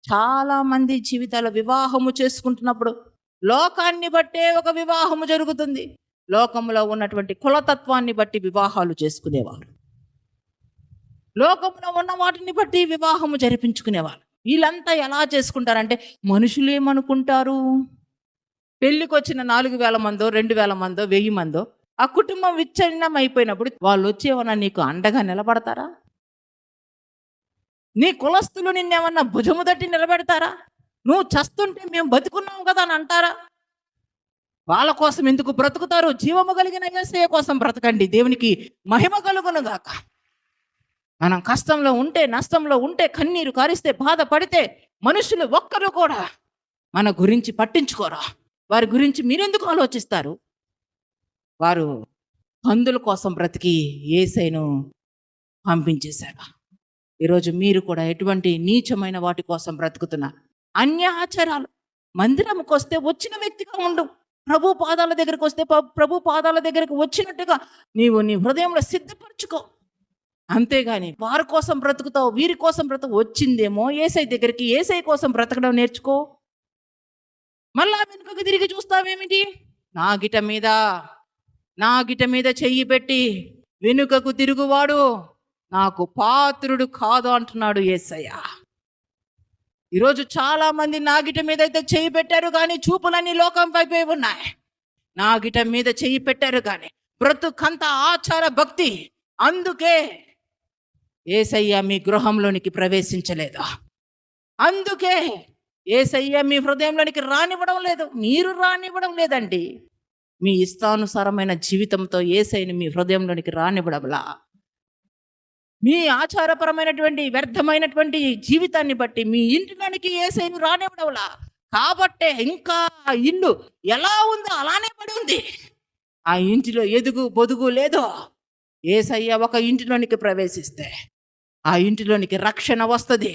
చాలా మంది జీవితాల వివాహము చేసుకుంటున్నప్పుడు లోకాన్ని బట్టే ఒక వివాహము జరుగుతుంది. లోకంలో ఉన్నటువంటి కులతత్వాన్ని బట్టి వివాహాలు చేసుకునేవారు. లోకంలో ఉన్న వాటిని బట్టి వివాహము జరిపించుకునేవారు. వీళ్ళంతా ఎలా చేసుకుంటారంటే మనుషులు ఏమనుకుంటారు? పెళ్ళికొచ్చిన 4,000 మందో, 2,000 మందో, 1000 మందో ఆ కుటుంబం విచ్ఛిన్నం అయిపోయినప్పుడు వాళ్ళు వచ్చేమన్నా నీకు అండగా నిలబడతారా? నీ కులస్తులు నిన్నేమన్నా భుజము తట్టి నిలబెడతారా? నువ్వు చస్తుంటే మేము బతుకున్నాం కదా అని అంటారా? వాళ్ళ కోసం ఎందుకు బ్రతుకుతారు? జీవము కలిగిన యేసయ్య కోసం బ్రతకండి. దేవునికి మహిమ కలుగును గాక. మనం కష్టంలో ఉంటే, నష్టంలో ఉంటే, కన్నీరు కారిస్తే, బాధపడితే మనుషులు ఒక్కరు కూడా మన గురించి పట్టించుకోరా. వారి గురించి మీరెందుకు ఆలోచిస్తారు? వారు పందుల కోసం బ్రతికి యేసయ్యను పంపించేశారు. ఈరోజు మీరు కూడా ఎటువంటి నీచమైన వాటి కోసం బ్రతుకుతున్నారు? అన్య ఆచారాలు. మందిరంకి వస్తే వచ్చిన వ్యక్తిగా ఉండు. ప్రభు పాదాల దగ్గరికి వస్తే ప్రభు పాదాల దగ్గరికి వచ్చినట్టుగా నీవు నీ హృదయంలో సిద్ధపరచుకో. అంతేగాని వారి కోసం బ్రతుకుతావు, వీరి కోసం వచ్చిందేమో యేసయ్య దగ్గరికి, యేసయ్య కోసం బ్రతకడం నేర్చుకో. మళ్ళా వెనుకకు తిరిగి చూస్తావేమిటి? నా గిట మీద చెయ్యి పెట్టి వెనుకకు తిరుగువాడు నాకు పాత్రుడు కాదు అంటున్నాడు యేసయ్య. ఈరోజు చాలా మంది నాగిట మీద అయితే చెయ్యి పెట్టారు కానీ చూపులన్నీ లోకం వైపే ఉన్నాయి. నాగిట మీద చెయ్యి పెట్టారు కానీ బ్రతుకంత ఆచార భక్తి. అందుకే యేసయ్య మీ గృహంలోనికి ప్రవేశించలేదు. అందుకే యేసయ్య మీ హృదయంలోనికి రానివ్వడం లేదు. మీరు రానివ్వడం లేదండి. మీ ఇష్టానుసారమైన జీవితంతో యేసయ్యని మీ హృదయంలోనికి రానివ్వడంలా, మీ ఆచారపరమైనటువంటి వ్యర్థమైనటువంటి జీవితాన్ని బట్టి మీ ఇంటిలోనికి యేసయ్యను రానివ్వడంలా. కాబట్టే ఇంకా ఆ ఇల్లు ఎలా ఉందో అలానే పడి ఉంది. ఆ ఇంటిలో ఎదుగు బొదుగు లేదో. యేసయ్య ఒక ఇంటిలోనికి ప్రవేశిస్తే ఆ ఇంటిలోనికి రక్షణ వస్తుంది.